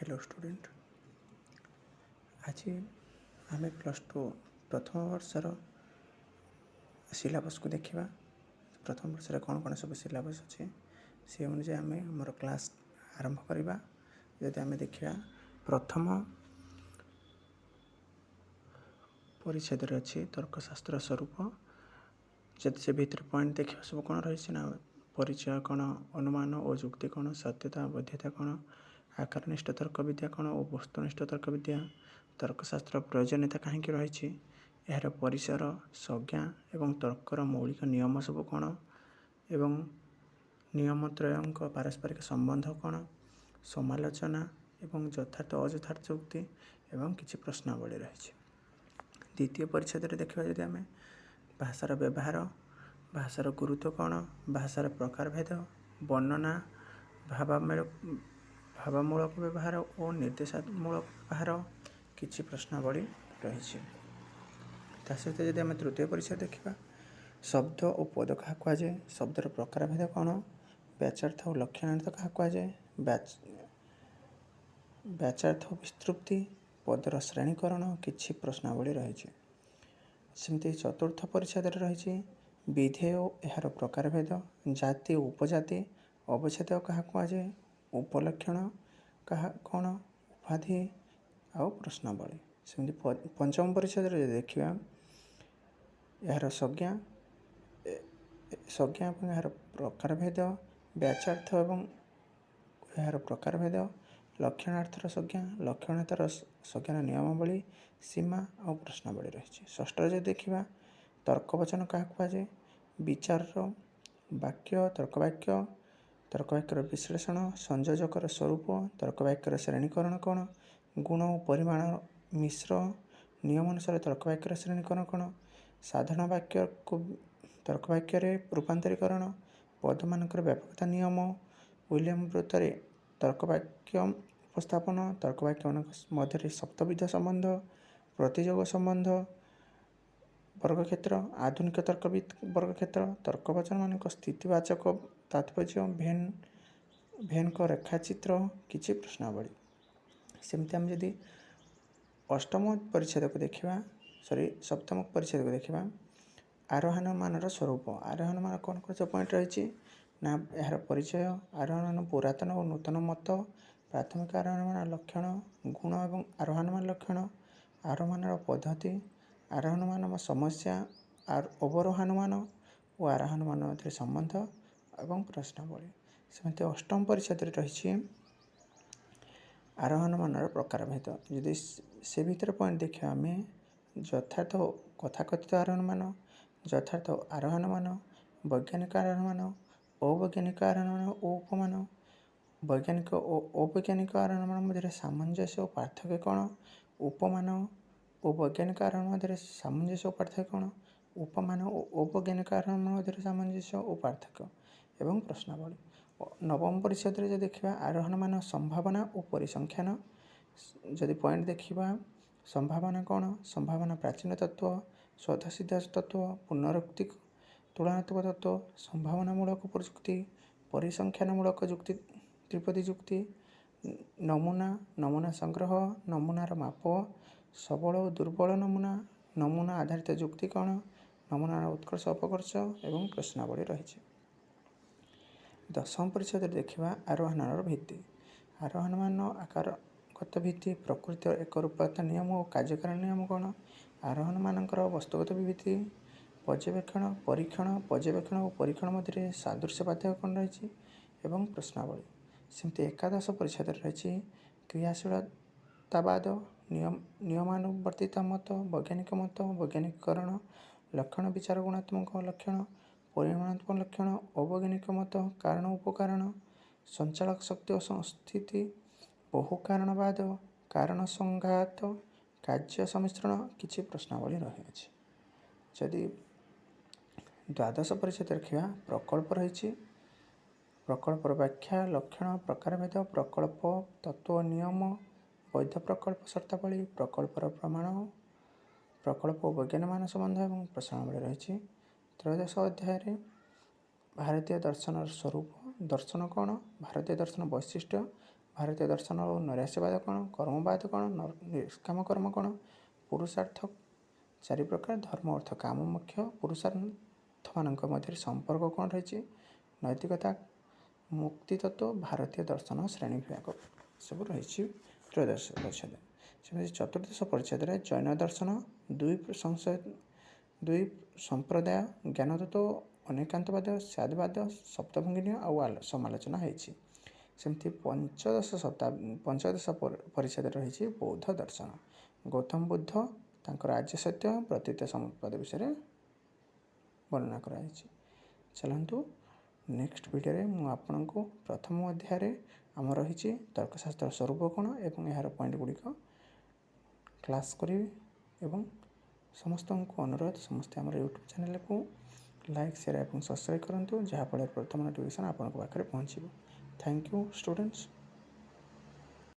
Hello student. आज आम +2 प्रथम वर्षर सिलेबस को देखा। प्रथम वर्ष कौन कौन सब सिलेबस अच्छे से अनुसार आम आमर क्लास आरंभ करवा। जदि आम देखा प्रथम परिच्छेद अच्छी तर्कशास्त्र स्वरूप। जदि से भीतर पॉइंट देखा सब कौन रही ना परिचय कौन, अनुमान और जुक्ति कौन, सत्यता वैधता कौन, आकारनिष्ठ तर्क विद्या कौन और वस्तुनिष्ठ तर्क विद्या, तर्कशास्त्र प्रयोजनीयता कहीं रही, यार परिसर संज्ञा एवं तर्कर मौलिक नियम सब कौन एवं नियम त्रयंक पारस्परिक संबंध कौन, समालोचना एवं यथार्थ अयथार्थ युक्ति एवं किसी प्रश्नावली रही। द्वितीय परिच्छेद देखा जदि आम भाषार व्यवहार, भाषार गुरुत्व कौन, भाषार प्रकारभेद, वर्णना, भावमूलक व्यवहार और निर्देशात्मूलक व्यवहार किसी प्रश्नावली रही। सहित जब आम तृतीय परिच्छेद देखा शब्द और पद क्या कहुए, शब्दर प्रकारभेद कौन, व्याचार्थ और लक्षणार्थ क्या कहुए, व्याचार्थ विस्तृप्ति, पदर श्रेणीकरण किसी प्रश्नावली रही। सेमती चतुर्थ परिच्छेद रही विधेय यार प्रकारभेद, जाति उपजाति, अवच्छेद क्या कहुए, उपलक्षण क्या कौन, उपाधि आउ प्रश्नावली। सेमती पंचम परिच्छेद देखा यार संज्ञा यार प्रकारभेद, व्याचार्थ एवं यार प्रकारभेद, लक्षणार्थर संज्ञा, लक्षणार्थर संज्ञार नियमावली, सीमा और प्रश्नावली रही। षष्ठ देखा तर्कवचन क्या कहुए, विचार वाक्य, तर्कवाक्यर विश्लेषण, संयोजकर स्वरूप, तर्कवाक्यर श्रेणीकरण कौन, गुण और परिमाण मिश्र, नियम अनुसार तर्कवाक्यर श्रेणीकरण कौन, साधारण वाक्य को तर्कवाक्य रूपांतरीकरण, पद मानकर व्यापकता नियम, विलियम ब्रुतर तर्कवाक्य उपस्थापन, तर्कवाक्य मध्य सप्तविध संबंध, प्रतियोग संबंध वर्गक्षेत्र, आधुनिक तर्कविद वर्गक्षेत्र, तर्कवचन मान स्थितिवाचक तात्पर्य, भेन का रेखाचित्र किसी प्रश्नावली। सेमती आम जदि अष्टम परिच्छेद को देखा सप्तम परिच्छेद को देखा आरोहण मानर स्वरूप। आरोहण मान कौन कौन सब पॉइंट रही ना यार परिचय, आरोहण मान पुरातन और नूतन मत, प्राथमिक आरोहण मान लक्षण, गुण एवं आरोहण मान लक्षण, आरोहण पद्धति, आरोहण मान समस्या, अवरोहण मान और आरोहण मान मध्य संबंध एवं प्रश्नावली। सेमती अष्टम परिच्छेद रही आरोहण मानर प्रकारभेद। यदि से भीतर पॉइंट देखा आम यथार्थ कथाकथित आरोहण मान, यथार्थ आरोहण मान, वैज्ञानिक आरोहण मान, अवैज्ञानिक आरोहण मान और उपमान, वैज्ञानिक और अवैज्ञानिक आरोहण मान मध्य सामंजस्य और पार्थक्य कौन, उपमान और वैज्ञानिक आरोहण मध्य सामंजस्य और पार्थक्य कौन, उपमान और अवैज्ञानिक आरोहण मध्य सामंजस्य और पार्थक्य एवं प्रश्नावली। नवम परिच्छेद जो देखा आरोहण मान संभावना और परिसंख्यान। जदि पॉइंट देखा संभावना कौन, संभावना प्राचीन तत्व, स्वतःसिद्ध तत्व, पुनरुक्ति तुलनात्मक तत्व, संभावनामूलक प्रयुक्ति, परिसंख्यानमूलक जुक्ति, त्रिपदी जुक्ति, नमूना संग्रह, नमूनार माप, सबल और दुर्बल नमूना, नमूना आधारित जुक्ति कौन, नमूनार उत्कर्ष अपकर्ष एवं प्रश्नावली रही। दशम परिच्छेद देखा आरोहणर भित्ति। आरोहण मान आकारगत भित्ति, प्रकृति एक रूपता नियम और कार्यकारण नियम कौन, आरोहण मानकर वस्तुगत विभित्ति, पर्यवेक्षण पर्यवेक्षण और परीक्षण मध्य सादृश्य पार्थक्य कौन रही एवं प्रश्नावली। सेमती एकादश परिच्छेद रही क्रियाशीलतावाद, नियमानुवर्तित मत, वैज्ञानिक मत, वैज्ञानिकरण, लक्षण विचार गुणात्मक लक्षण, परिमाणात्मक लक्षण, अवैज्ञानिक मत, कारण उपकारण, संचालक शक्ति और संस्थिति, बहुकारणवाद, कारण संघात, कार्य सम्मिश्रण किसी प्रश्नावली रही। जदि द्वादश परिच्छेद देखा प्रकल्प रही, प्रकल्पर व्याख्या, लक्षण, प्रकारभेद, प्रकल्प तत्व नियम, वैध प्रकल्प शर्तावली, प्रकल्पर प्रमाण, प्रकल्प और वैज्ञानिक मान संबंध एवं प्रश्नावली रही। त्रयोदश अध्याय भारतीय दर्शन स्वरूप, दर्शन कौन, भारतीय दर्शन वैशिष्ट्य, ଭାରତୀୟ ଦର୍ଶନ ଓ ନୈରାଶ୍ୟବାଦ କ'ଣ, କର୍ମବାଦ କ'ଣ, ନିଷ୍କାମ କର୍ମ କ'ଣ, ପୁରୁଷାର୍ଥ ଚାରି ପ୍ରକାର, ଧର୍ମ ଅର୍ଥ କାମ ମୁଖ୍ୟ, ପୁରୁଷାର୍ଥମାନଙ୍କ ମଧ୍ୟରେ ସମ୍ପର୍କ କ'ଣ ରହିଛି, ନୈତିକତା, ମୁକ୍ତି ତତ୍ତ୍ୱ, ଭାରତୀୟ ଦର୍ଶନ ଶ୍ରେଣୀ ବିଭାଗ ସବୁ ରହିଛି ତ୍ରୟୋଦଶ ପରିଚ୍ଛେଦ। ସେମିତି ଚତୁର୍ଦ୍ଦଶ ପରିଚ୍ଛେଦରେ ଜୈନ ଦର୍ଶନ, ଦୁଇ ସମ୍ପ୍ରଦାୟ, ଜ୍ଞାନତତ୍ତ୍ୱ, ଅନେକାନ୍ତବାଦ, ସ୍ୟାଦବାଦ, ସପ୍ତଭଙ୍ଗିନୀ ଆଉ ସମାଲୋଚନା ହେଇଛି। ସେମିତି ପଞ୍ଚଦଶ ପରିଚ୍ଛେଦରେ ରହିଛି ବୌଦ୍ଧ ଦର୍ଶନ, ଗୌତମ ବୁଦ୍ଧ, ତାଙ୍କର ଆର୍ଯ୍ୟ ସତ୍ୟ, ପ୍ରତୀତ ସମ୍ପଦ ବିଷୟରେ ବର୍ଣ୍ଣନା କରାଯାଇଛି। ଚାଲନ୍ତୁ ନେକ୍ସଟ ଭିଡ଼ିଓରେ ମୁଁ ଆପଣଙ୍କୁ ପ୍ରଥମ ଅଧ୍ୟାୟରେ ଆମର ରହିଛି ତର୍କଶାସ୍ତ୍ର ସ୍ୱରୂପ କ'ଣ ଏବଂ ଏହାର ପଏଣ୍ଟ ଗୁଡ଼ିକ କ୍ଲାସ୍ କରିବି। ଏବଂ ସମସ୍ତଙ୍କୁ ଅନୁରୋଧ, ସମସ୍ତେ ଆମର ୟୁଟ୍ୟୁବ୍ ଚ୍ୟାନେଲକୁ ଲାଇକ୍, ସେୟାର ଏବଂ ସବସ୍କ୍ରାଇବ୍ କରନ୍ତୁ, ଯାହାଫଳରେ ପ୍ରଥମ ନୋଟିଫିକେସନ୍ ଆପଣଙ୍କ ପାଖରେ ପହଞ୍ଚିବ। Thank you students.